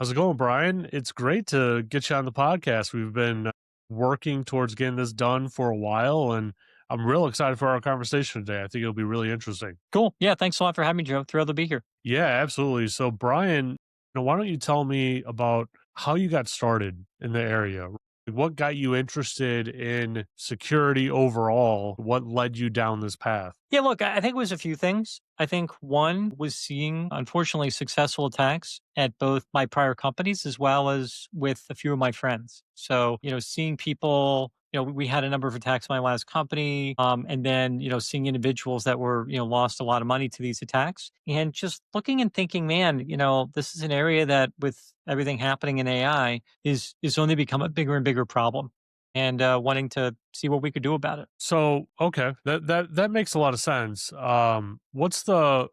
How's it going, Brian? It's great to get you on the podcast. We've been working towards getting this done for a while, and I'm real excited for our conversation today. I think it'll be really interesting. Cool. Yeah, thanks a lot for having me, Joe. Thrilled to be here. Yeah, absolutely. So, Brian, why don't you tell me about how you got started in the area? What got you interested in security overall? What led you down this path? Yeah, look, I think it was a few things. I think one was seeing, unfortunately, successful attacks at both my prior companies as well as with a few of my friends. So, seeing people, we had a number of attacks in my last company. And then, seeing individuals that were, lost a lot of money to these attacks and just looking and thinking, man, this is an area that with everything happening in AI is only become a bigger and bigger problem and wanting to see what we could do about it. So, okay, that makes a lot of sense. What's the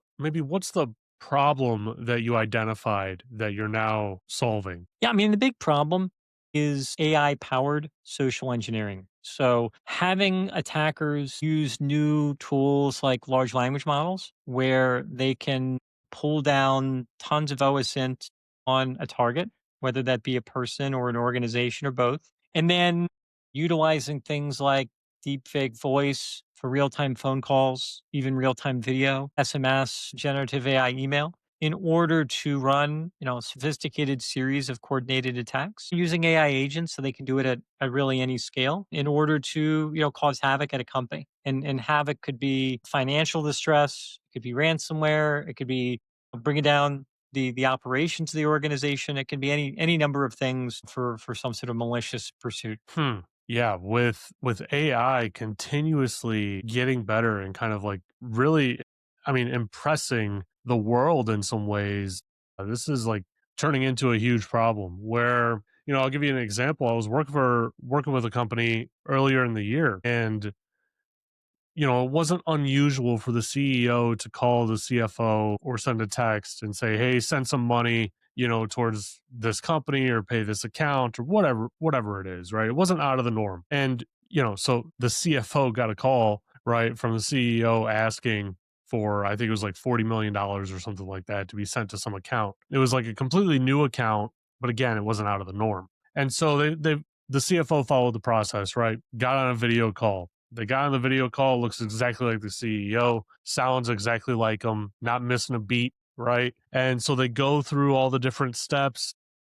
problem that you identified that you're now solving? Yeah, I mean, the big problem is AI powered social engineering. So, having attackers use new tools like large language models where they can pull down tons of OSINT on a target, whether that be a person or an organization or both. And then utilizing things like deepfake voice for real time phone calls, even real time video, SMS, generative AI email in order to run, a sophisticated series of coordinated attacks using AI agents so they can do it at really any scale in order to, cause havoc at a company. And havoc could be financial distress, it could be ransomware, it could be bringing down the operations of the organization. It can be any number of things for some sort of malicious pursuit. Hmm. Yeah, with AI continuously getting better and kind of like really, I mean, impressing the world in some ways, this is like turning into a huge problem where, I'll give you an example. I was working with a company earlier in the year, and it wasn't unusual for the CEO to call the CFO or send a text and say, "Hey, send some money, towards this company or pay this account or whatever it is," right? It wasn't out of the norm. And, so the CFO got a call, right, from the CEO asking for, I think it was like $40 million dollars or something like that to be sent to some account. It was like a completely new account, but again, it wasn't out of the norm. And so the CFO followed the process, right? Got on a video call. The guy on the video call looks exactly like the CEO, sounds exactly like him, not missing a beat, right? And so they go through all the different steps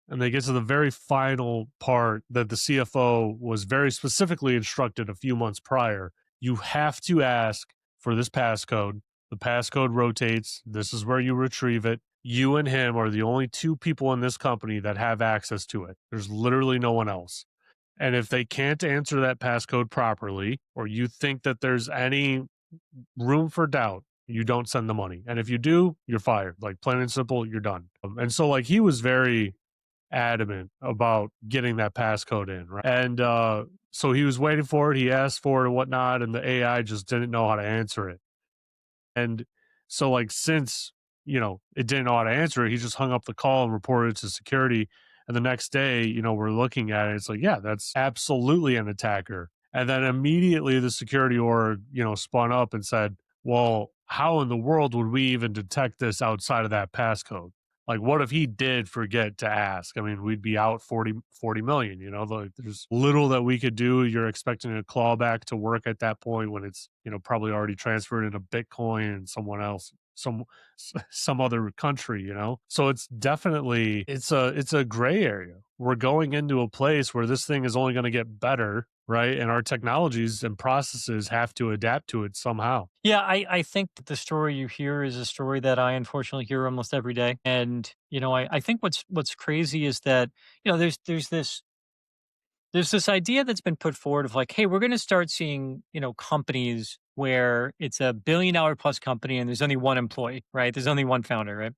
and they get to the very final part that the CFO was very specifically instructed a few months prior. You have to ask for this passcode. The passcode rotates. This is where you retrieve it. You and him are the only two people in this company that have access to it. There's literally no one else. And if they can't answer that passcode properly, or you think that there's any room for doubt, you don't send the money. And if you do, you're fired. Like plain and simple, you're done. And so like he was very adamant about getting that passcode in, right? And so he was waiting for it, he asked for it and whatnot, and the AI just didn't know how to answer it. And so, like, since, it didn't know how to answer it, he just hung up the call and reported it to security. And the next day, we're looking at it. It's like, yeah, that's absolutely an attacker. And then immediately the security org, spun up and said, well, how in the world would we even detect this outside of that passcode? Like, what if he did forget to ask? I mean, we'd be out 40 million, like there's little that we could do. You're expecting a clawback to work at that point when it's, probably already transferred into Bitcoin and someone else, some other country, So it's definitely, it's a gray area. We're going into a place where this thing is only going to get better, right? And our technologies and processes have to adapt to it somehow. Yeah, I think that the story you hear is a story that I unfortunately hear almost every day. And, I think what's crazy is that, there's this idea that's been put forward of like, hey, we're gonna start seeing, companies where it's a $1 billion plus company and there's only one employee, right? There's only one founder, right?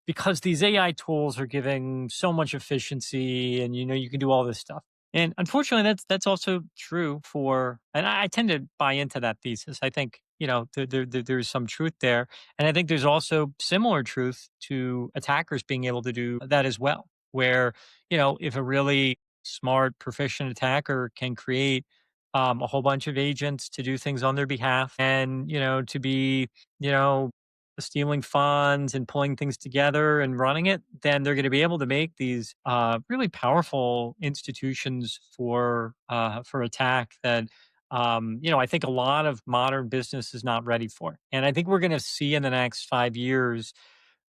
Because these AI tools are giving so much efficiency and you can do all this stuff. And unfortunately that's also true for and I tend to buy into that thesis. I think, there's some truth there. And I think there's also similar truth to attackers being able to do that as well. Where, if a really smart, proficient attacker can create a whole bunch of agents to do things on their behalf and, to be, you know, stealing funds and pulling things together and running it, then they're going to be able to make these really powerful institutions for attack that I think a lot of modern business is not ready for. And I think we're going to see in the next 5 years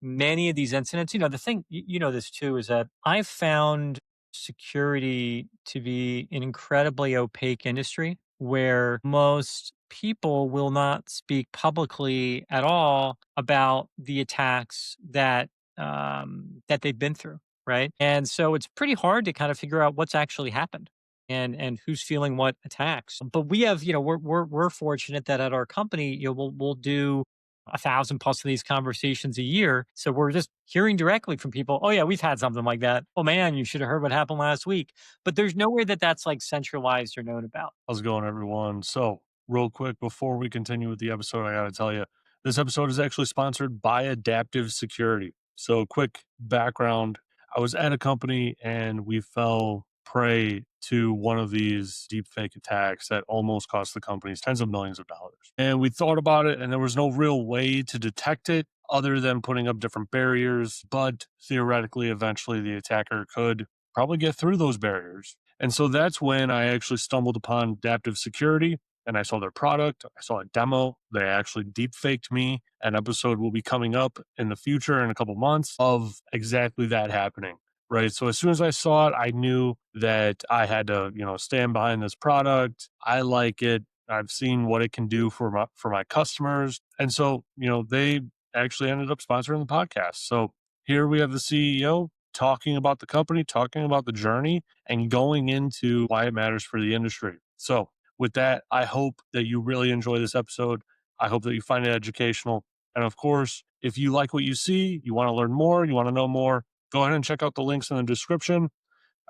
many of these incidents. The thing, you know this too, is that I've found security to be an incredibly opaque industry where most people will not speak publicly at all about the attacks that they've been through, right? And so it's pretty hard to kind of figure out what's actually happened and who's feeling what attacks. But we have, we're fortunate that at our company, we'll do 1,000 plus of these conversations a year. So we're just hearing directly from people. Oh yeah, we've had something like that. Oh man, you should have heard what happened last week. But there's nowhere that that's like centralized or known about. How's it going, everyone? So, real quick, before we continue with the episode, I got to tell you, this episode is actually sponsored by Adaptive Security. So, quick background, I was at a company and we fell prey to one of these deepfake attacks that almost cost the companies tens of millions of dollars. And we thought about it, and there was no real way to detect it other than putting up different barriers. But theoretically, eventually, the attacker could probably get through those barriers. And so that's when I actually stumbled upon Adaptive Security and I saw their product. I saw a demo. They actually deep faked me. An episode will be coming up in the future in a couple months of exactly that happening. Right. So as soon as I saw it, I knew that I had to, stand behind this product. I like it. I've seen what it can do for my customers. And so, they actually ended up sponsoring the podcast. So here we have the CEO talking about the company, talking about the journey, and going into why it matters for the industry. So, with that, I hope that you really enjoy this episode. I hope that you find it educational. And of course, if you like what you see, you want to learn more, you want to know more, go ahead and check out the links in the description.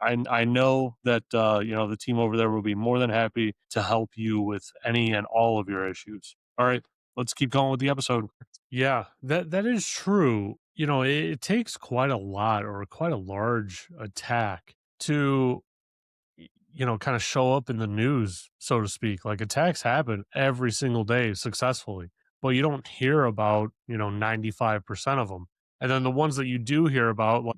I know that the team over there will be more than happy to help you with any and all of your issues. All right, let's keep going with the episode. Yeah, that is true. It takes quite a lot or quite a large attack to kind of show up in the news, so to speak. Like attacks happen every single day successfully, but you don't hear about, 95% of them. And then the ones that you do hear about, like,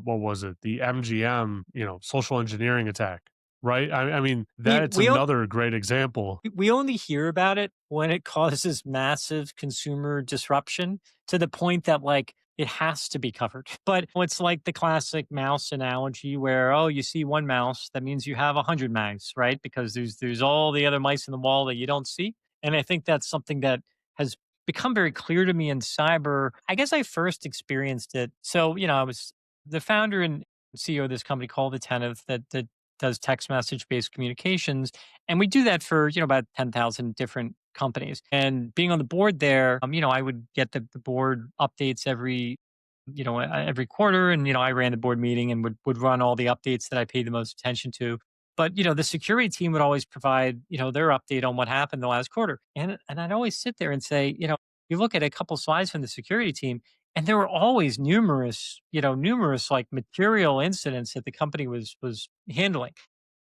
what was it? The MGM, social engineering attack, right? I mean, We that's we o- another great example. we only hear about it when it causes massive consumer disruption to the point that like it has to be covered. But it's like the classic mouse analogy where, oh, you see one mouse, that means you have 100 mice, right? Because there's all the other mice in the wall that you don't see. And I think that's something that has become very clear to me in cyber. I guess I first experienced it. So, I was the founder and CEO of this company called Attentive that does text message based communications. And we do that for, about 10,000 different companies. And being on the board there, I would get the board updates every quarter. And, I ran the board meeting and would run all the updates that I paid the most attention to. But, the security team would always provide, their update on what happened the last quarter. And I'd always sit there and say, you look at a couple slides from the security team, and there were always numerous like material incidents that the company was handling.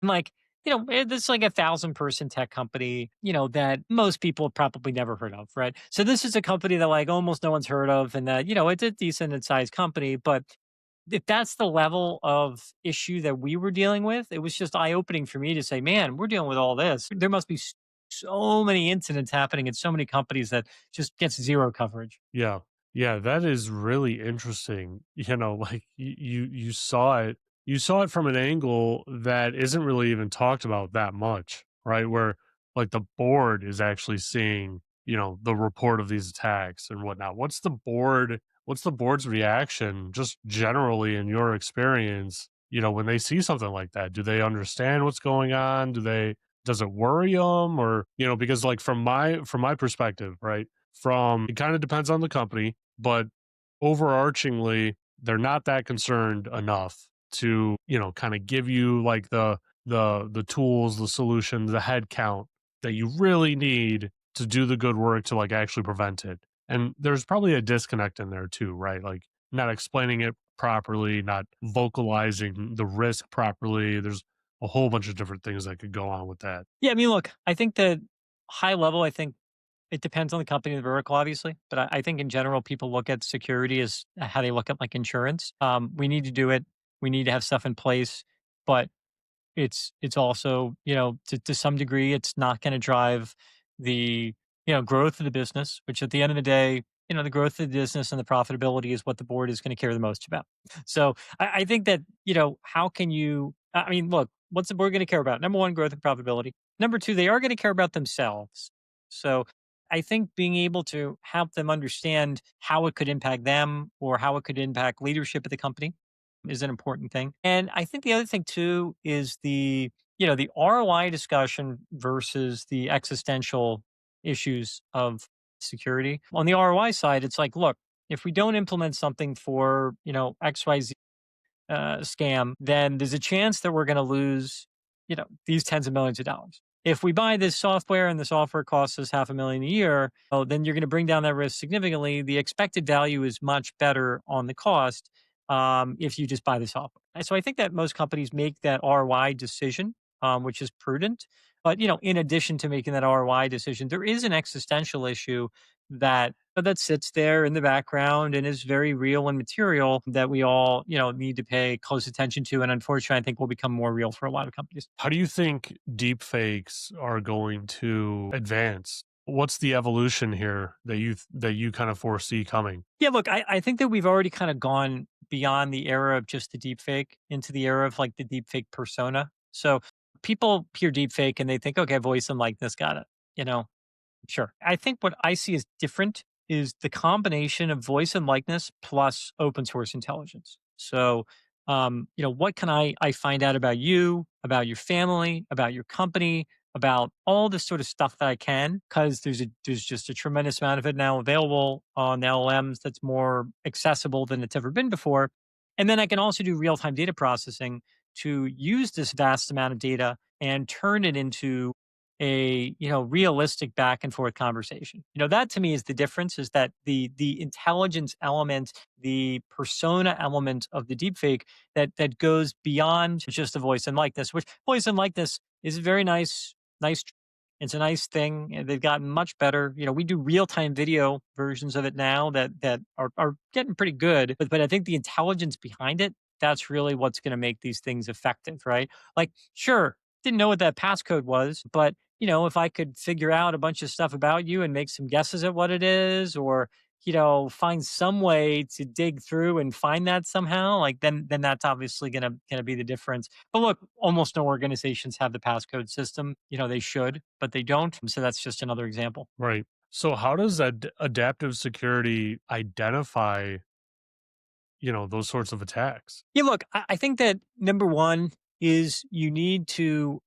And like, it's like 1,000 person tech company, that most people have probably never heard of, right? So this is a company that like almost no one's heard of, and that it's a decent sized company, but if that's the level of issue that we were dealing with, it was just eye opening for me to say, man, we're dealing with all this. There must be so many incidents happening in so many companies that just gets zero coverage. Yeah. Yeah, that is really interesting. Like you saw it from an angle that isn't really even talked about that much, right? Where like the board is actually seeing, the report of these attacks and whatnot. What's the board's reaction just generally in your experience, when they see something like that? Do they understand what's going on? Does it worry them? Or, because like from my perspective, right? From it kind of depends on the company, but overarchingly, they're not that concerned enough to, kind of give you like the tools, the solution, the head count that you really need to do the good work to like actually prevent it. And there's probably a disconnect in there too, right? Like not explaining it properly, not vocalizing the risk properly. There's a whole bunch of different things that could go on with that. Yeah, I mean, look, I think that high level, I think It depends on the company and the vertical, obviously, but I think in general, people look at security as how they look at like insurance. We need to do it. We need to have stuff in place, but it's also, to some degree, it's not gonna drive the, growth of the business, which at the end of the day, the growth of the business and the profitability is what the board is gonna care the most about. So, I think that, how can you I mean, look, what's the board gonna care about? Number 1, growth and profitability. Number 2, they are gonna care about themselves. So, I think being able to help them understand how it could impact them or how it could impact leadership of the company is an important thing. And I think the other thing too is the ROI discussion versus the existential issues of security. On the ROI side, it's like, look, if we don't implement something for, XYZ scam, then there's a chance that we're going to lose, these tens of millions of dollars. If we buy this software and the software costs us 500,000 a year, oh, then you're going to bring down that risk significantly. The expected value is much better on the cost if you just buy the software. And so I think that most companies make that ROI decision, which is prudent. But in addition to making that ROI decision, there is an existential issue that sits there in the background and is very real and material that we all, need to pay close attention to. And unfortunately, I think will become more real for a lot of companies. How do you think deepfakes are going to advance? What's the evolution here that you kind of foresee coming? Yeah, look, I think that we've already kind of gone beyond the era of just the deep fake into the era of like the deep fake persona. So people hear deep fake and they think, okay, voice and likeness, got it. You know, Sure. I think what I see as different is the combination of voice and likeness plus open source intelligence. So, what can I find out about you, about your family, about your company, about all this sort of stuff that I can, because there's just a tremendous amount of it now available on LLMs that's more accessible than it's ever been before. And then I can also do real time data processing to use this vast amount of data and turn it into a realistic back and forth conversation. That to me is the difference, is that the intelligence element, the persona element of the deepfake that goes beyond just the voice and likeness, which voice and likeness is a very nice. It's a nice thing, and they've gotten much better. We do real time video versions of it now that are getting pretty good. But I think the intelligence behind it, that's really what's going to make these things effective, right? Like, sure, didn't know what that passcode was, but if I could figure out a bunch of stuff about you and make some guesses at what it is, or find some way to dig through and find that somehow, like then that's obviously gonna be the difference. But look, almost no organizations have the passcode system. They should, but they don't. So that's just another example. Right. So how does adaptive security identify, those sorts of attacks? Yeah, look, I think that number one is you need to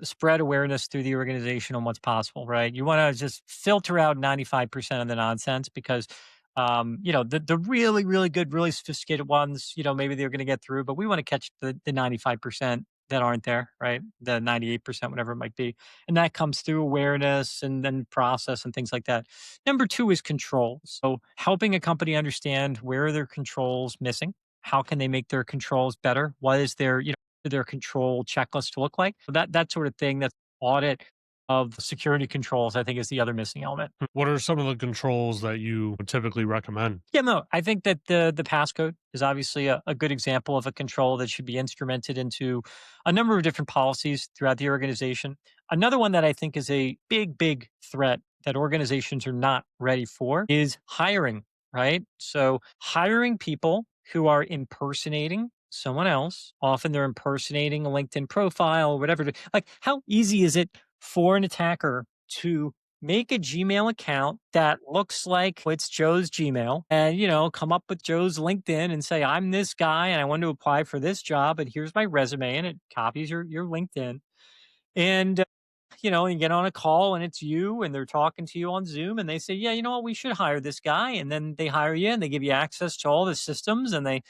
spread awareness through the organization on what's possible, right? You want to just filter out 95% of the nonsense because, the really, really good, really sophisticated ones, maybe they're going to get through, but we want to catch the 95% that aren't there, right? The 98%, whatever it might be. And that comes through awareness and then process and things like that. Number two is controls. So helping a company understand where are their controls missing, how can they make their controls better? What is their control checklist to look like? So that sort of thing. That audit of security controls, I think, is the other missing element. What are some of the controls that you would typically recommend? Yeah, no, I think that the passcode is obviously a good example of a control that should be instrumented into a number of different policies throughout the organization. Another one that I think is a big threat that organizations are not ready for is hiring, right? So hiring people who are impersonating someone else. Often they're impersonating a LinkedIn profile or whatever. Like, how easy is it for an attacker to make a Gmail account that looks like it's Joe's Gmail and, come up with Joe's LinkedIn and say, I'm this guy and I want to apply for this job and here's my resume, and it copies your LinkedIn. And, you get on a call and it's you and they're talking to you on Zoom and they say, yeah, you know what, we should hire this guy. And then they hire you and they give you access to all the systems and they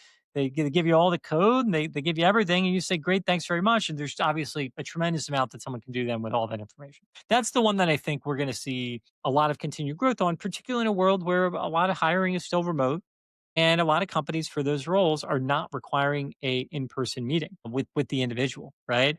give you all the code and they give you everything. And you say, great, thanks very much. And there's obviously a tremendous amount that someone can do then with all that information. That's the one that I think we're going to see a lot of continued growth on, particularly in a world where a lot of hiring is still remote. And a lot of companies for those roles are not requiring a in-person meeting with the individual, right?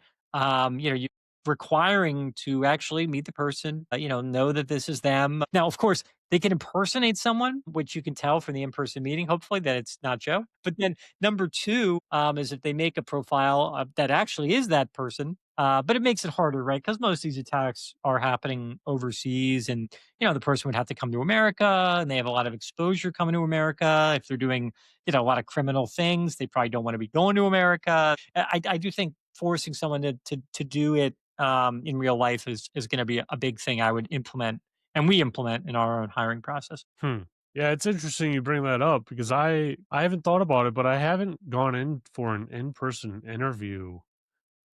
requiring to actually meet the person, know that this is them. Now, of course, they can impersonate someone, which you can tell from the in-person meeting, hopefully, that it's not Joe. But then number two is if they make a profile that actually is that person. But it makes it harder, right? Because most of these attacks are happening overseas, and the person would have to come to America, and they have a lot of exposure coming to America. If they're doing, a lot of criminal things, they probably don't want to be going to America. I do think forcing someone to do it in real life is going to be a big thing I would implement, and we implement in our own hiring process. Hmm. Yeah, it's interesting you bring that up because I haven't thought about it, but I haven't gone in for an in-person interview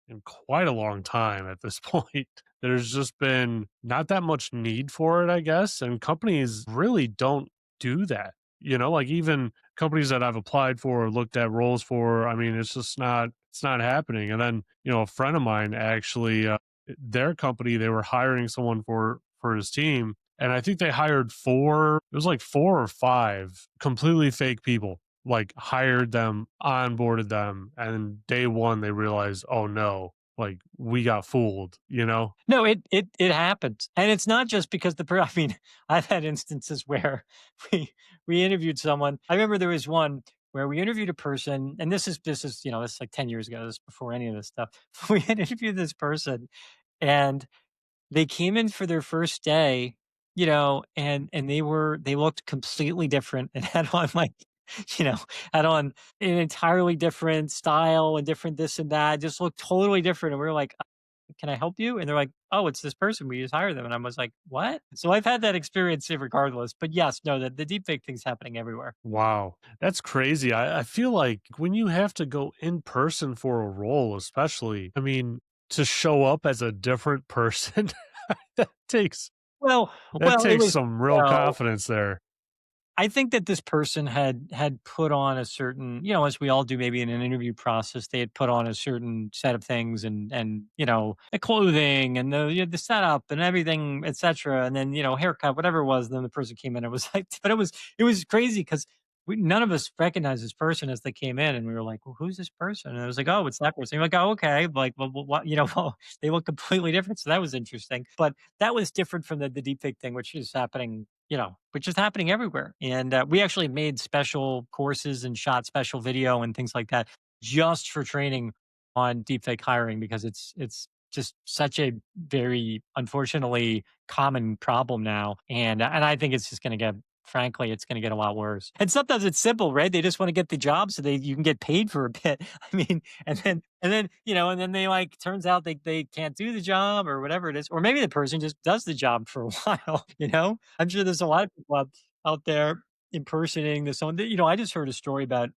in quite a long time at this point. There's just been not that much need for it, I guess, and companies really don't do that. Like even companies that I've applied for or looked at roles for, I mean, it's not happening. And then, a friend of mine actually their company, they were hiring someone for his team, and I think they hired it was like 4 or 5 completely fake people, like, hired them, onboarded them, and day 1, they realized, "Oh, no, like, we got fooled?" No, it happens, and it's not just because I mean, I've had instances where we interviewed someone. I remember there was one where we interviewed a person, and this is like 10 years ago. This is before any of this stuff. We had interviewed this person, and they came in for their first day, and they looked completely different and had on like, you know, had on an entirely different style and different this and that, just looked totally different. And we were like, can I help you? And they're like, oh, it's this person. We just hired them. And I was like, what? So I've had that experience regardless. But yes, no, the deepfake thing's happening everywhere. Wow, that's crazy. I feel like when you have to go in person for a role, especially, I mean, to show up as a different person, that takes Well, that well, it takes was, some real confidence there. I think that this person had put on a certain, as we all do maybe in an interview process, they had put on a certain set of things and the clothing and the setup and everything, etc. And then haircut, whatever it was. And then the person came in. It was like, but it was crazy because none of us recognized this person as they came in, and we were like, well, "Who's this person?" And it was like, "Oh, it's that person." You're like, "Oh, okay." Like, well, what? Well, they look completely different, so that was interesting. But that was different from the deepfake thing, which is happening which is happening everywhere. And we actually made special courses and shot special video and things like that just for training on deepfake hiring because it's just such a very unfortunately common problem now, and I think it's just going to get. Frankly, it's going to get a lot worse. And sometimes it's simple, right? They just want to get the job so you can get paid for a bit. I mean, and then they like turns out they can't do the job or whatever it is, or maybe the person just does the job for a while. I'm sure there's a lot of people out there impersonating this. Someone that I just heard a story about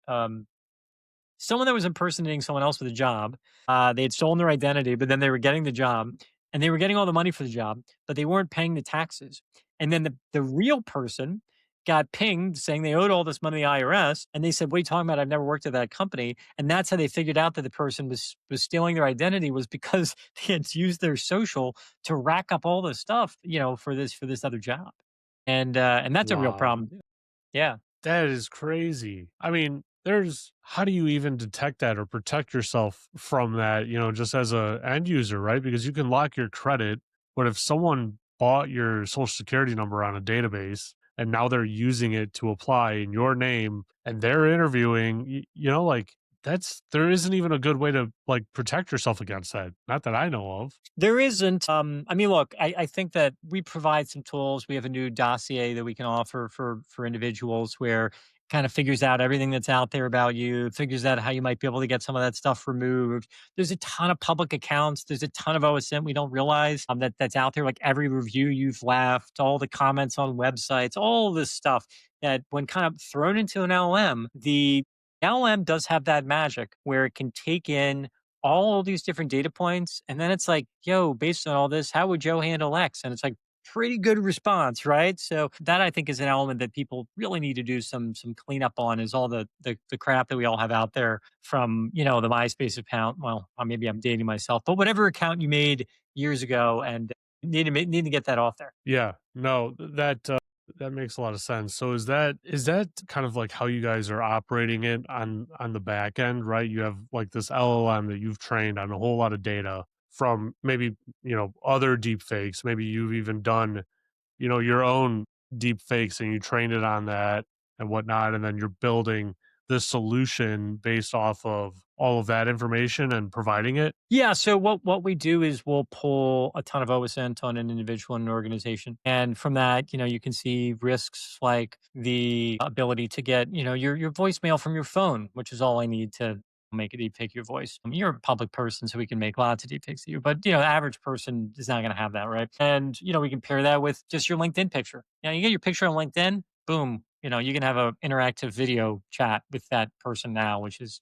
someone that was impersonating someone else with a job. They had stolen their identity, but then they were getting the job and they were getting all the money for the job, but they weren't paying the taxes. And then the real person got pinged saying they owed all this money to the IRS. And they said, "What are you talking about? I've never worked at that company." And that's how they figured out that the person was stealing their identity was because they had used their social to rack up all this stuff, for this other job. And that's a real Wow. problem. Yeah. That is crazy. I mean, how do you even detect that or protect yourself from that, just as a end user, right? Because you can lock your credit, but if someone bought your social security number on a database and now they're using it to apply in your name and they're interviewing, like there isn't even a good way to like protect yourself against that. Not that I know of. There isn't. I mean, look, I think that we provide some tools. We have a new dossier that we can offer for individuals where kind of figures out everything that's out there about you, figures out how you might be able to get some of that stuff removed. There's a ton of public accounts. There's a ton of OSM we don't realize that's out there, like every review you've left, all the comments on websites, all this stuff that when kind of thrown into an LM, the LM does have that magic where it can take in all these different data points. And then it's like, yo, based on all this, how would Joe handle X? And it's like, pretty good response, right? So that I think is an element that people really need to do some cleanup on is all the crap that we all have out there from, the MySpace account. Well, maybe I'm dating myself, but whatever account you made years ago and need to get that off there. Yeah, no, that makes a lot of sense. So is that kind of like how you guys are operating it on the back end, right? You have like this LLM that you've trained on a whole lot of data from maybe, other deep fakes. Maybe you've even done, your own deep fakes and you trained it on that and whatnot. And then you're building this solution based off of all of that information and providing it. Yeah, so what we do is we'll pull a ton of OSINT on an individual and an organization. And from that, you can see risks like the ability to get, your voicemail from your phone, which is all I need to make a deep fake your voice. You're a public person, so we can make lots of deep fakes of you. But the average person is not gonna have that, right? And we can pair that with just your LinkedIn picture. You get your picture on LinkedIn, boom, you can have an interactive video chat with that person now, which is,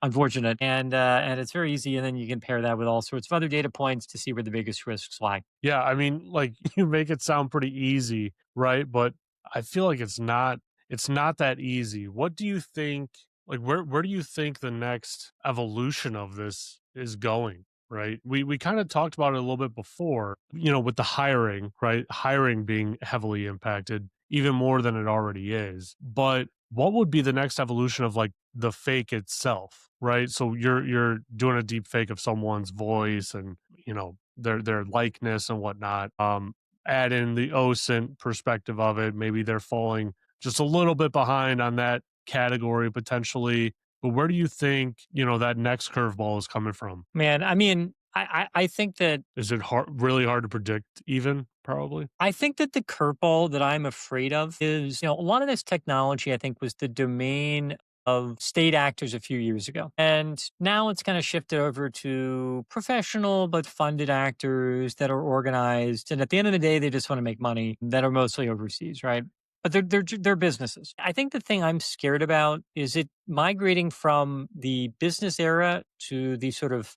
unfortunate, and it's very easy, and then you can pair that with all sorts of other data points to see where the biggest risks lie. Yeah, I mean, like you make it sound pretty easy, right? But I feel like it's not that easy. What do you think, like where do you think the next evolution of this is going, right? We kind of talked about it a little bit before, with the hiring, right? Hiring being heavily impacted even more than it already is. But what would be the next evolution of like the fake itself, right? So you're doing a deep fake of someone's voice and their likeness and whatnot. Add in the OSINT perspective of it. Maybe they're falling just a little bit behind on that category potentially. But where do you think that next curveball is coming from? Man, I mean, I think that Is it really hard to predict? Even probably. the curveball that I'm afraid of is, a lot of this technology, I think, was the domain of state actors a few years ago. And now it's kind of shifted over to professional but funded actors that are organized. And at the end of the day, they just want to make money that are mostly overseas, right? But they're businesses. I think the thing I'm scared about is it migrating from the business era to the sort of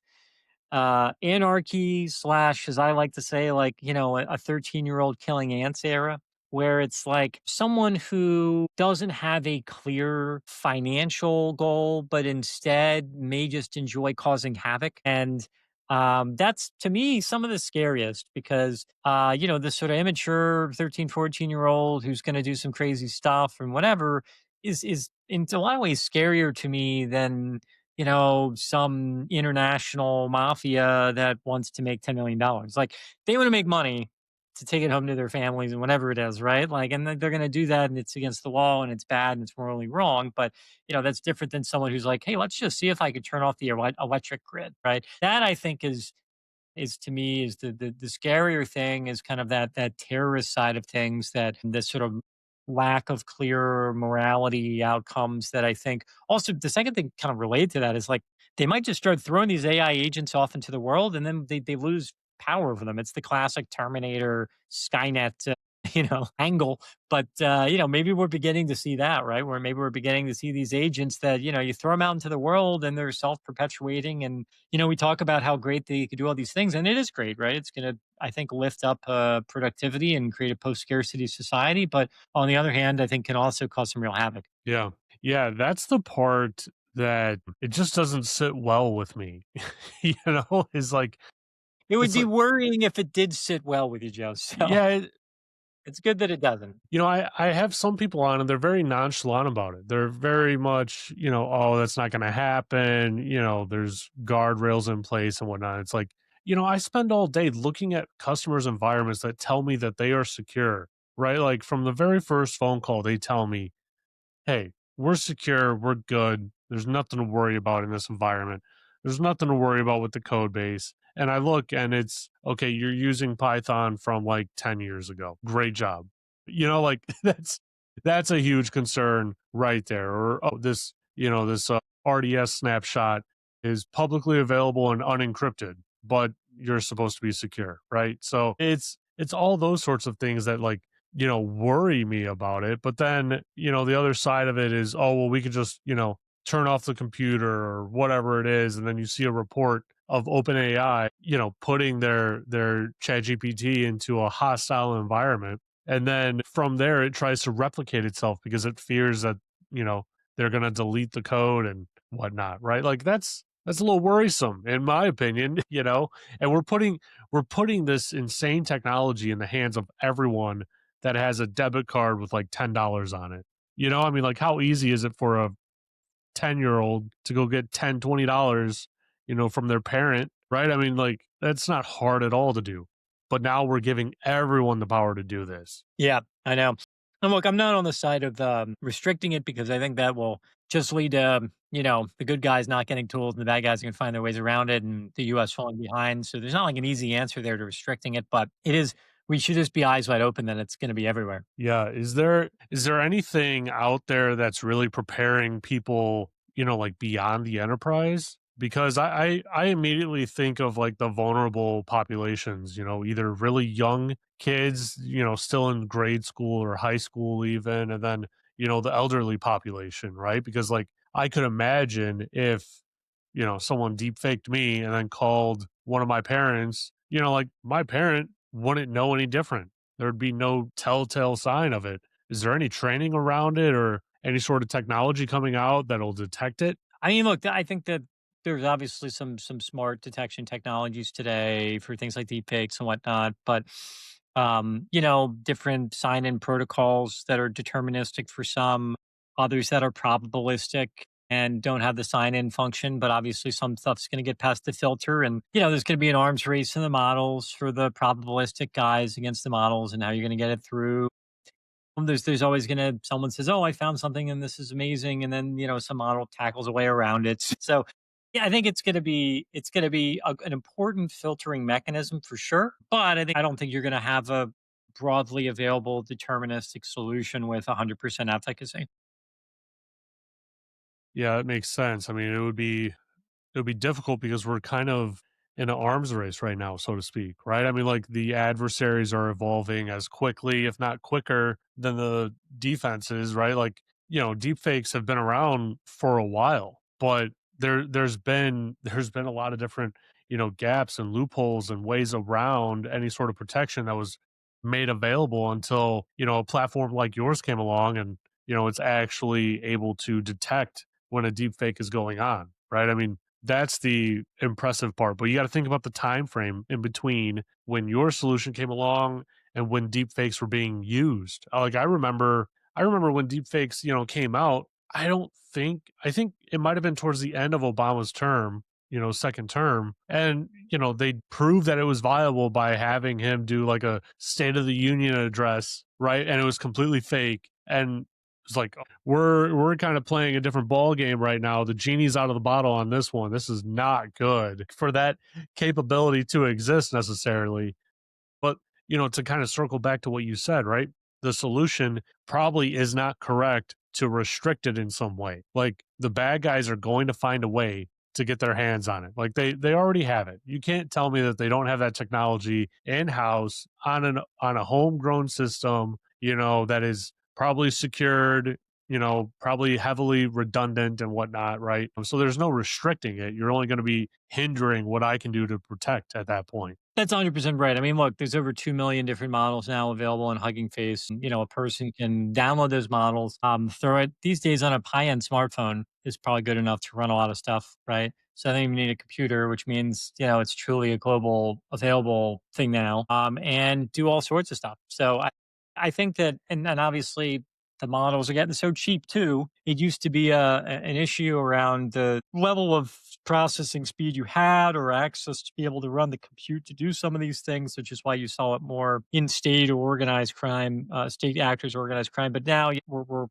anarchy slash, as I like to say, like, a 13-year-old killing ants era, where it's like someone who doesn't have a clear financial goal, but instead may just enjoy causing havoc. And that's to me some of the scariest because, this sort of immature 13, 14-year old who's going to do some crazy stuff and whatever is in a lot of ways scarier to me than some international mafia that wants to make $10 million. Like they want to make money to take it home to their families and whatever it is, right? Like, and then they're going to do that, and it's against the law, and it's bad, and it's morally wrong. But that's different than someone who's like, hey, let's just see if I could turn off the electric grid, right? That I think is to me is the scarier thing is kind of that terrorist side of things that this sort of lack of clear morality outcomes that I think also the second thing kind of related to that is like they might just start throwing these AI agents off into the world and then they lose power over them. It's the classic Terminator Skynet angle. But maybe we're beginning to see that, right? Where maybe we're beginning to see these agents that you throw them out into the world and they're self-perpetuating, and we talk about how great they could do all these things, and it is great, right? It's going to, I think, lift up productivity and create a post-scarcity society. But on the other hand, I think can also cause some real havoc. Yeah. Yeah, that's the part that it just doesn't sit well with me. Is like It would it's be like worrying if it did sit well with you, Joe. So yeah, it's good that it doesn't. I have some people on and they're very nonchalant about it. They're very much, oh, that's not going to happen. There's guardrails in place and whatnot. It's like, I spend all day looking at customers' environments that tell me that they are secure, right? Like from the very first phone call, they tell me, hey, we're secure, we're good. There's nothing to worry about in this environment. There's nothing to worry about with the code base. And I look and it's okay, you're using Python from like 10 years ago. Great job. Like that's a huge concern right there. Or oh, this RDS snapshot is publicly available and unencrypted, but you're supposed to be secure, right? So it's all those sorts of things that like worry me about it. But then, the other side of it is, oh, well, we could just, turn off the computer or whatever it is. And then you see a report of OpenAI, putting their chat GPT into a hostile environment. And then from there, it tries to replicate itself because it fears that, you know, they're going to delete the code and whatnot. Right. Like that's a little worrisome in my opinion, and we're putting this insane technology in the hands of everyone that has a debit card with like $10 on it. I mean, like how easy is it for a 10-year-old to go get $10, $20, from their parent right? I mean, like, that's not hard at all to do. But now we're giving everyone the power to do this. Yeah, I know. And look, I'm not on the side of restricting it because I think that will just lead to, the good guys not getting tools and the bad guys can find their ways around it and the US falling behind. So there's not like an easy answer there to restricting it, but we should just be eyes wide open that it's going to be everywhere. Yeah, is there anything out there that's really preparing people, like beyond the enterprise? Because I immediately think of like the vulnerable populations, either really young kids, still in grade school or high school even, and then, the elderly population, right? Because like I could imagine if, someone deep faked me and then called one of my parents, like my parent wouldn't know any different. There'd be no telltale sign of it. Is there any training around it or any sort of technology coming out that'll detect it? I mean, look, I think that there's obviously some smart detection technologies today for things like deepfakes and whatnot, but different sign-in protocols that are deterministic for some, others that are probabilistic and don't have the sign-in function, but obviously some stuff's going to get past the filter, and there's going to be an arms race in the models for the probabilistic guys against the models, and how you're going to get it through. There's always gonna someone says, "Oh, I found something and this is amazing," and then some model tackles a way around it. So, yeah, I think it's gonna be an important filtering mechanism for sure. But I don't think you're gonna have a broadly available deterministic solution with 100% efficacy. Yeah, it makes sense. I mean, it would be difficult because we're kind of in an arms race right now, so to speak, right? I mean, like the adversaries are evolving as quickly, if not quicker, than the defenses, right? Like, deep fakes have been around for a while, but there's been a lot of different, gaps and loopholes and ways around any sort of protection that was made available until, a platform like yours came along and, it's actually able to detect when a deep fake is going on, right? I mean, that's the impressive part, but you gotta think about the time frame in between when your solution came along and when deep fakes were being used. Like, I remember when deep fakes, came out, I think it might have been towards the end of Obama's term, second term, and, they proved that it was viable by having him do, like, a State of the Union address, right? And it was completely fake, and it's like, we're kind of playing a different ball game right now. The genie's out of the bottle on this one. This is not good for that capability to exist necessarily. But, to kind of circle back to what you said, right? The solution probably is not correct to restrict it in some way. Like the bad guys are going to find a way to get their hands on it. Like they already have it. You can't tell me that they don't have that technology in-house on a homegrown system, that is probably secured, probably heavily redundant and whatnot, right? So there's no restricting it. You're only going to be hindering what I can do to protect at that point. That's 100% right. I mean, look, there's over 2 million different models now available on Hugging Face. And, a person can download those models, throw it these days on a high end smartphone is probably good enough to run a lot of stuff, right? So I think you need a computer, which means, it's truly a global available thing now, and do all sorts of stuff. So I think that, and obviously the models are getting so cheap too. It used to be an issue around the level of processing speed you had or access to be able to run the compute to do some of these things, which is why you saw it more in state or organized crime, state actors, organized crime. But now we're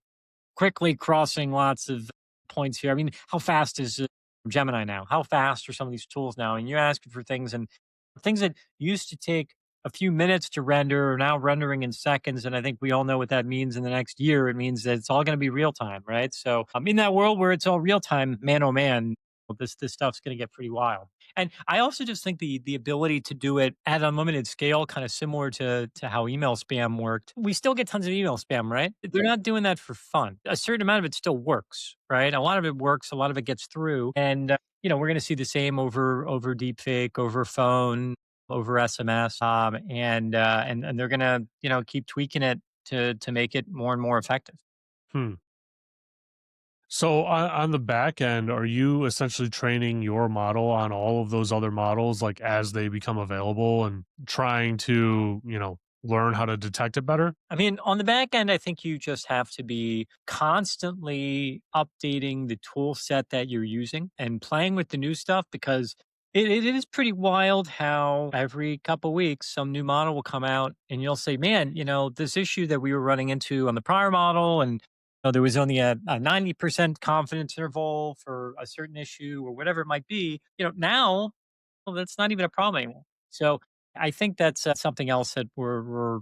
quickly crossing lots of points here. I mean, how fast is Gemini now? How fast are some of these tools now? And you're asking for things that used to take a few minutes to render are now rendering in seconds. And I think we all know what that means in the next year. It means that it's all going to be real time, right? So in that world where it's all real time, man, oh man, this stuff's going to get pretty wild. And I also just think the ability to do it at unlimited scale, kind of similar to how email spam worked. We still get tons of email spam, right? They're not doing that for fun. A certain amount of it still works, right? A lot of it works. A lot of it gets through, and we're going to see the same over deepfake, over phone, over SMS, and they're going to keep tweaking it to make it more and more effective. Hmm. So on the back end, are you essentially training your model on all of those other models, like as they become available, and trying to, learn how to detect it better? I mean, on the back end, I think you just have to be constantly updating the tool set that you're using and playing with the new stuff because It is pretty wild how every couple weeks some new model will come out and you'll say, man, this issue that we were running into on the prior model, and there was only a 90% confidence interval for a certain issue or whatever it might be. Now, well, that's not even a problem anymore. So I think that's something else that we're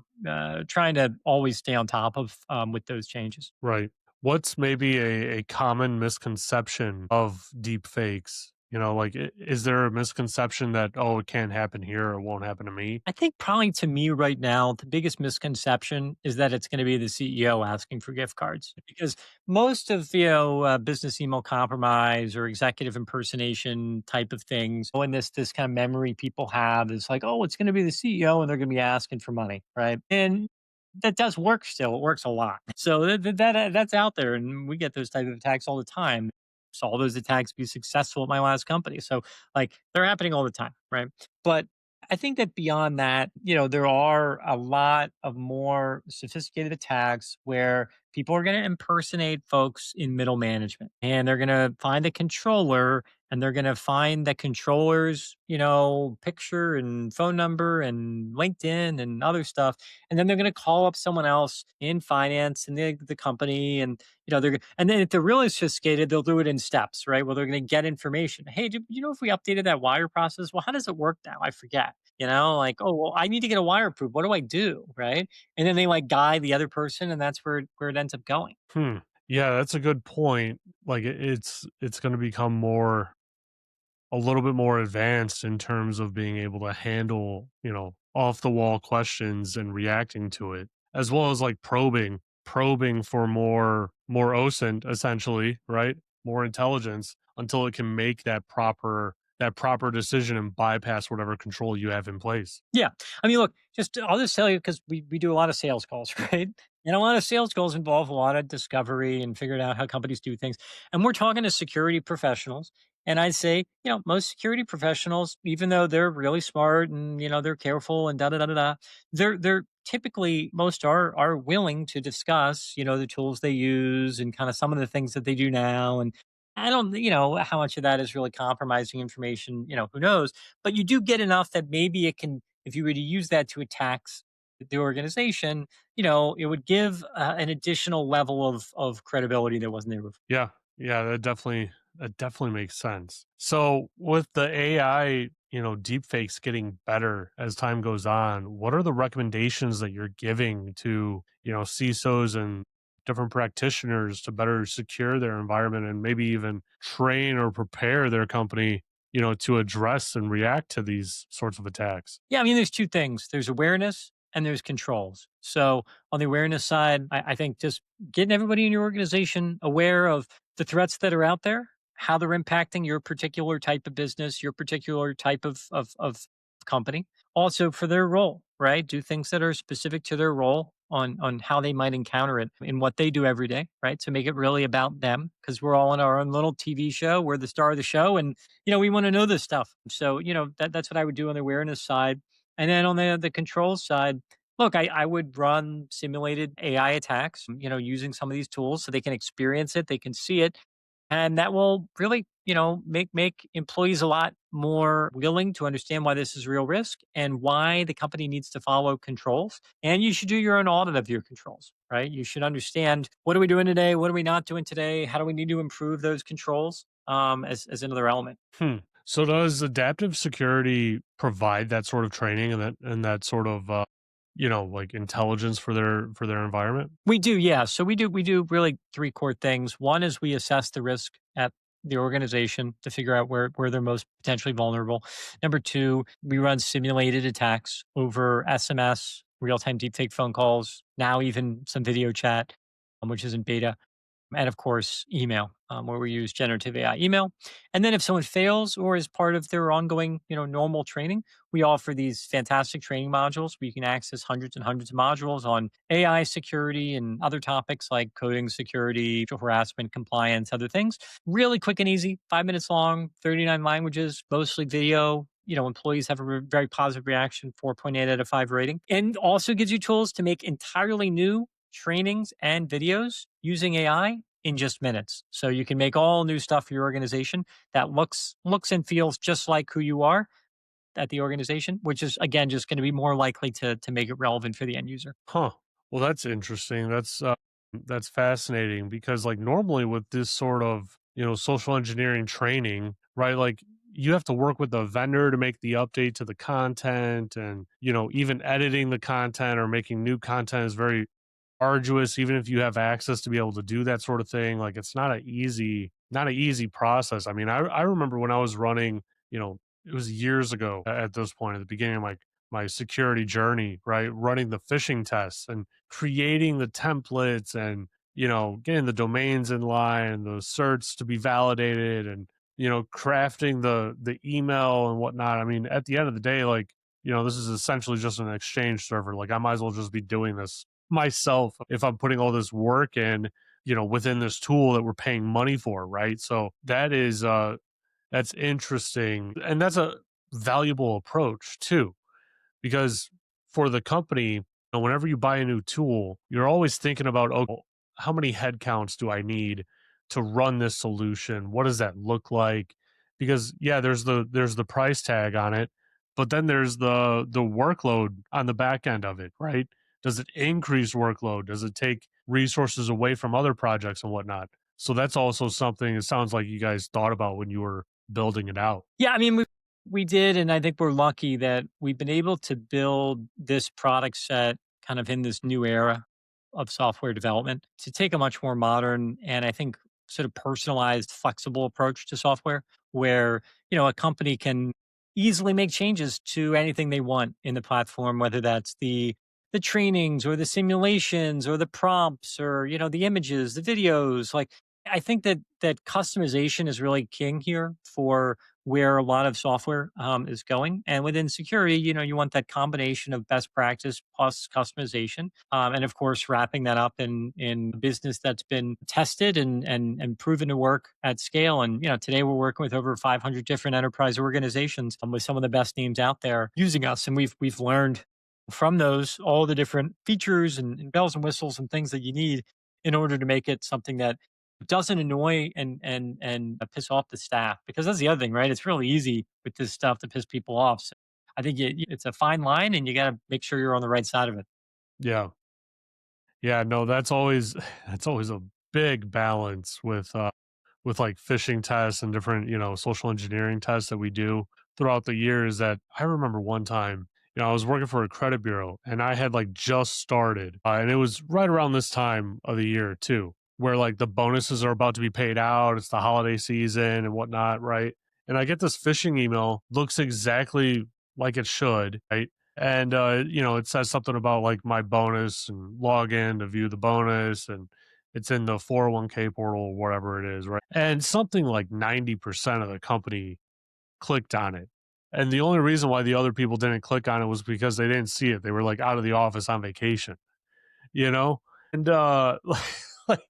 trying to always stay on top of with those changes. Right. What's maybe a common misconception of deep fakes? Like, is there a misconception that, oh, it can't happen here or it won't happen to me? I think probably to me right now, the biggest misconception is that it's going to be the CEO asking for gift cards because most of business email compromise or executive impersonation type of things, when this kind of memory people have is like, oh, it's going to be the CEO and they're going to be asking for money, right? And that does work still. It works a lot. So that's out there, and we get those type of attacks all the time. Saw all those attacks be successful at my last company. So like they're happening all the time, right? But I think that beyond that, there are a lot of more sophisticated attacks where people are going to impersonate folks in middle management and they're going to find a controller and they're going to find the controller's, picture and phone number and LinkedIn and other stuff. And then they're going to call up someone else in finance and the company. And, and then if they're really sophisticated, they'll do it in steps, right? Well, they're going to get information. Hey, do you know if we updated that wire process? Well, how does it work now? I forget. Like, oh well, I need to get a wire approved. What do I do? Right. And then they like guide the other person, and that's where it ends up going. Hmm. Yeah, that's a good point. Like, it's going to become more a little bit more advanced in terms of being able to handle, off the wall questions and reacting to it, as well as like probing for more OSINT essentially, right? More intelligence until it can make that proper decision and bypass whatever control you have in place. Yeah. I mean, look, I'll just tell you because we do a lot of sales calls, right? And a lot of sales calls involve a lot of discovery and figuring out how companies do things. And we're talking to security professionals. And I'd say, most security professionals, even though they're really smart and they're careful and da da da da da, they're typically most are willing to discuss, the tools they use and kind of some of the things that they do now. And I don't, how much of that is really compromising information, who knows? But you do get enough that maybe it can, if you were to use that to attack the organization, it would give an additional level of credibility that wasn't there before. Yeah, yeah, that definitely makes sense. So with the AI, deepfakes getting better as time goes on, what are the recommendations that you're giving to, CISOs and different practitioners to better secure their environment and maybe even train or prepare their company, to address and react to these sorts of attacks? Yeah, I mean, there's two things. There's awareness and there's controls. So on the awareness side, I think just getting everybody in your organization aware of the threats that are out there, how they're impacting your particular type of business, your particular type of company. Also for their role, right? Do things that are specific to their role on how they might encounter it in what they do every day, right? So make it really about them because we're all in our own little TV show. We're the star of the show, and we want to know this stuff. So, that's what I would do on the awareness side. And then on the controls side, look, I would run simulated AI attacks, using some of these tools so they can experience it, they can see it. And that will really, make employees a lot more willing to understand why this is real risk and why the company needs to follow controls. And you should do your own audit of your controls, right? You should understand what are we doing today? What are we not doing today? How do we need to improve those controls as another element? Hmm. So does adaptive security provide that sort of training and that sort of like intelligence for their environment? We do, yeah. So we do really three core things. One is we assess the risk at the organization to figure out where they're most potentially vulnerable. Number two, we run simulated attacks over SMS, real time deepfake phone calls, now even some video chat, which is in beta, and of course email, where we use generative AI email. And then if someone fails or is part of their ongoing normal training, we offer these fantastic training modules where you can access hundreds and hundreds of modules on AI security and other topics like coding security, harassment, compliance, other things. Really quick and easy, 5 minutes long, 39 languages, mostly video. Employees have a very positive reaction, 4.8 out of 5 rating, and also gives you tools to make entirely new trainings and videos using AI in just minutes. So you can make all new stuff for your organization that looks and feels just like who you are at the organization, which is again just going to be more likely to make it relevant for the end user. Huh. Well, that's interesting. That's fascinating because like normally with this sort of, social engineering training, right? Like you have to work with the vendor to make the update to the content and, even editing the content or making new content is very arduous even if you have access to be able to do that sort of thing. Like it's not an easy process. I mean, I remember when I was running, it was years ago at this point at the beginning of my security journey, right? Running the phishing tests and creating the templates and, getting the domains in line, the certs to be validated and, crafting the email and whatnot. I mean, at the end of the day, like, this is essentially just an exchange server. Like I might as well just be doing this myself if I'm putting all this work in, within this tool that we're paying money for, right? So that's interesting. And that's a valuable approach too because for the company, whenever you buy a new tool, you're always thinking about, oh, how many headcounts do I need to run this solution? What does that look like? Because yeah, there's the price tag on it, but then there's the workload on the back end of it, right? Does it increase workload? Does it take resources away from other projects and whatnot? So that's also something it sounds like you guys thought about when you were building it out. Yeah, I mean, we did, and I think we're lucky that we've been able to build this product set kind of in this new era of software development to take a much more modern and I think sort of personalized, flexible approach to software, where a company can easily make changes to anything they want in the platform, whether that's the trainings or the simulations or the prompts or the images, the videos. Like I think that customization is really king here for where a lot of software is going. And within security, you want that combination of best practice plus customization, and of course, wrapping that up in business that's been tested and proven to work at scale. And today we're working with over 500 different enterprise organizations with some of the best names out there using us, and we've learned from those all the different features and bells and whistles and things that you need in order to make it something that doesn't annoy and piss off the staff, because that's the other thing, right? It's really easy with this stuff to piss people off. So I think it's a fine line, and you got to make sure you're on the right side of it. Yeah. Yeah, no, that's always that's always a big balance with like phishing tests and different, social engineering tests that we do throughout the years that I remember one time, I was working for a credit bureau and I had like just started and it was right around this time of the year too, where like the bonuses are about to be paid out. It's the holiday season and whatnot, right? And I get this phishing email, looks exactly like it should, right? And it says something about like my bonus and log in to view the bonus and it's in the 401k portal or whatever it is, right? And something like 90% of the company clicked on it. And the only reason why the other people didn't click on it was because they didn't see it. They were like out of the office on vacation, you know? And like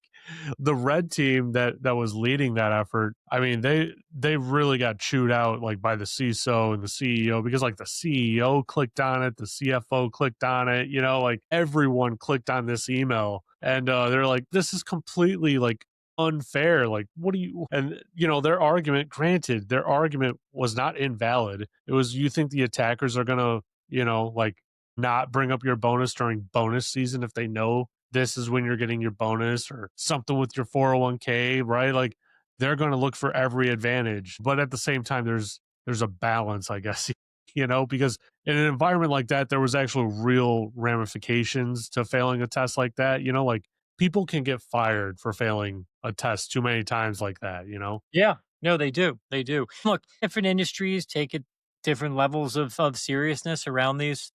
the red team that was leading that effort, I mean, they really got chewed out like by the CISO and the CEO because like the CEO clicked on it, the CFO clicked on it, like everyone clicked on this email and they're like, this is completely like unfair. Like, what do you and their argument, granted, their argument was not invalid. It was you think the attackers are gonna, like not bring up your bonus during bonus season if they know this is when you're getting your bonus or something with your 401k, right? Like they're going to look for every advantage. But at the same time, there's a balance, I guess, because in an environment like that, there was actual real ramifications to failing a test like that. Like people can get fired for failing a test too many times like that. Yeah. No, they do. They do. Look, different industries take it different levels of seriousness around these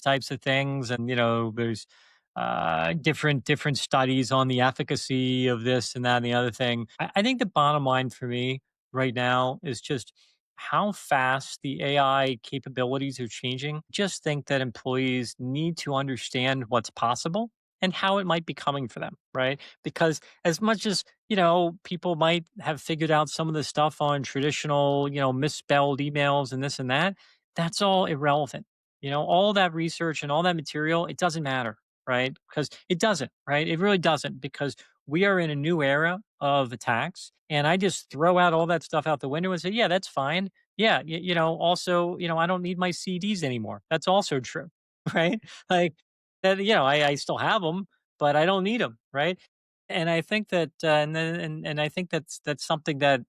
types of things. And there's different studies on the efficacy of this and that and the other thing. I think the bottom line for me right now is just how fast the AI capabilities are changing. Just think that employees need to understand what's possible and how it might be coming for them, right? Because as much as people might have figured out some of the stuff on traditional, misspelled emails and this and that, that's all irrelevant. All that research and all that material, it doesn't matter, right? Because it doesn't, right? It really doesn't, because we are in a new era of attacks. And I just throw out all that stuff out the window and say, yeah, that's fine. Yeah. Also, I don't need my CDs anymore. That's also true. Right. Like that, I still have them, but I don't need them. Right. And I think that, and I think that's something that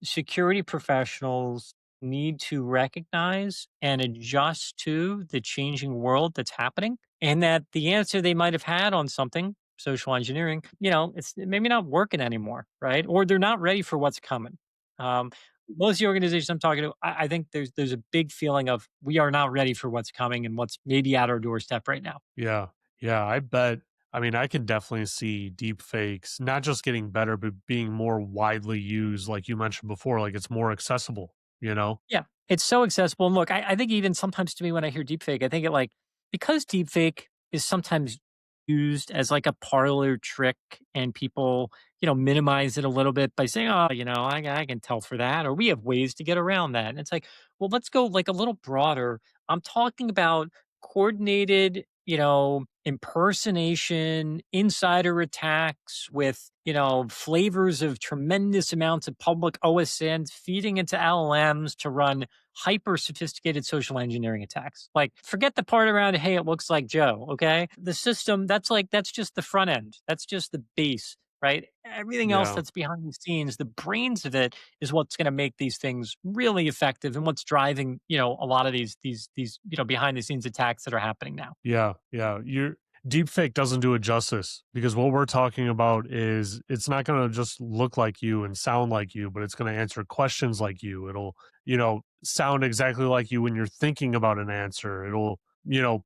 security professionals need to recognize and adjust to the changing world that's happening, and that the answer they might have had on something, social engineering, it's maybe not working anymore, right? Or they're not ready for what's coming. Um, most of the organizations I'm talking to, I think there's a big feeling of we are not ready for what's coming and what's maybe at our doorstep right now. Yeah. Yeah, I bet. I mean, I can definitely see deep fakes not just getting better, but being more widely used, like you mentioned before, like it's more accessible, you know? Yeah, it's so accessible. And look, I think even sometimes to me when I hear deepfake, I think it like because deepfake is sometimes used as like a parlor trick, and people, minimize it a little bit by saying, "Oh, I can tell for that," or "We have ways to get around that." And it's like, well, let's go like a little broader. I'm talking about coordinated, impersonation, insider attacks with, flavors of tremendous amounts of public OSNs feeding into LLMs to run hyper sophisticated social engineering attacks. Like, forget the part around, hey, it looks like Joe, okay? The system, that's just the front end, that's just the base. Right. Everything else Yeah. that's behind the scenes, the brains of it is what's going to make these things really effective and what's driving, a lot of these, behind the scenes attacks that are happening now. Yeah, yeah. Your deepfake doesn't do it justice because what we're talking about is it's not going to just look like you and sound like you, but it's going to answer questions like you. It'll, sound exactly like you when you're thinking about an answer. It'll,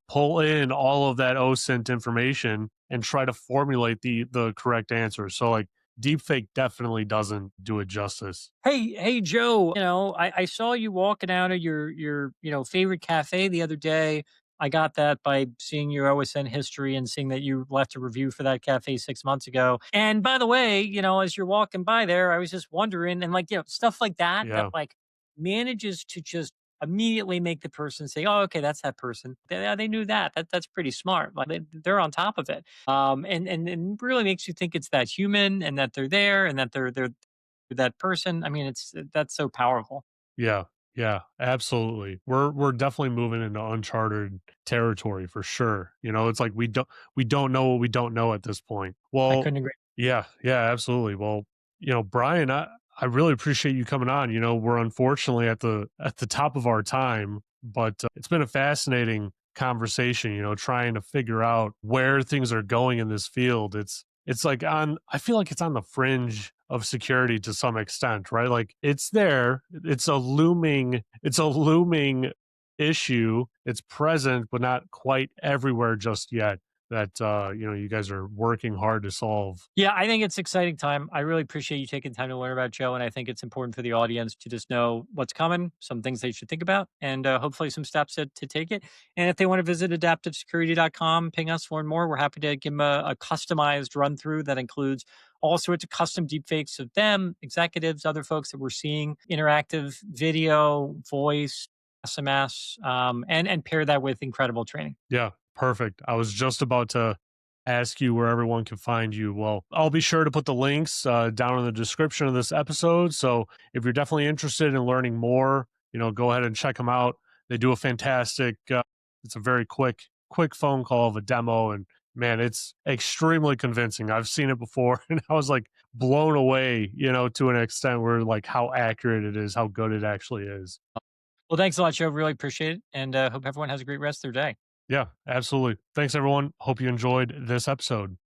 pull in all of that OSINT information and try to formulate the correct answer. So like deepfake definitely doesn't do it justice. Hey, Joe, I saw you walking out of your, favorite cafe the other day. I got that by seeing your OSN history and seeing that you left a review for that cafe 6 months ago. And by the way, as you're walking by there, I was just wondering, and like, stuff like that Yeah. like manages to just immediately make the person say, "Oh, okay, that's that person. They knew that. That's pretty smart. Like they're on top of it." And really makes you think it's that human and that they're there and that they're that person. I mean, that's so powerful. Yeah, yeah, absolutely. We're definitely moving into uncharted territory for sure. It's like we don't know what we don't know at this point. I Well, couldn't agree. yeah, yeah, absolutely. Well, Brian, I really appreciate you coming on. We're unfortunately at the top of our time, but it's been a fascinating conversation, trying to figure out where things are going in this field. It's like I feel like it's on the fringe of security to some extent, right? Like it's there, it's a looming issue. It's present, but not quite everywhere just yet that you guys are working hard to solve. Yeah, I think it's exciting time. I really appreciate you taking time to learn about Joe, and I think it's important for the audience to just know what's coming, some things they should think about, and hopefully some steps to take it. And if they want to visit adaptivesecurity.com, ping us, learn more. We're happy to give them a customized run through that includes all sorts of custom deepfakes of them, executives, other folks that we're seeing, interactive video, voice, SMS, and pair that with incredible training. Yeah, perfect. I was just about to ask you where everyone can find you. Well, I'll be sure to put the links down in the description of this episode. So if you're definitely interested in learning more, go ahead and check them out. They do a fantastic. It's a very quick phone call of a demo, and man, it's extremely convincing. I've seen it before, and I was like blown away. To an extent where like how accurate it is, how good it actually is. Well, thanks a lot, Joe. Really appreciate it, and hope everyone has a great rest of their day. Yeah, absolutely. Thanks, everyone. Hope you enjoyed this episode.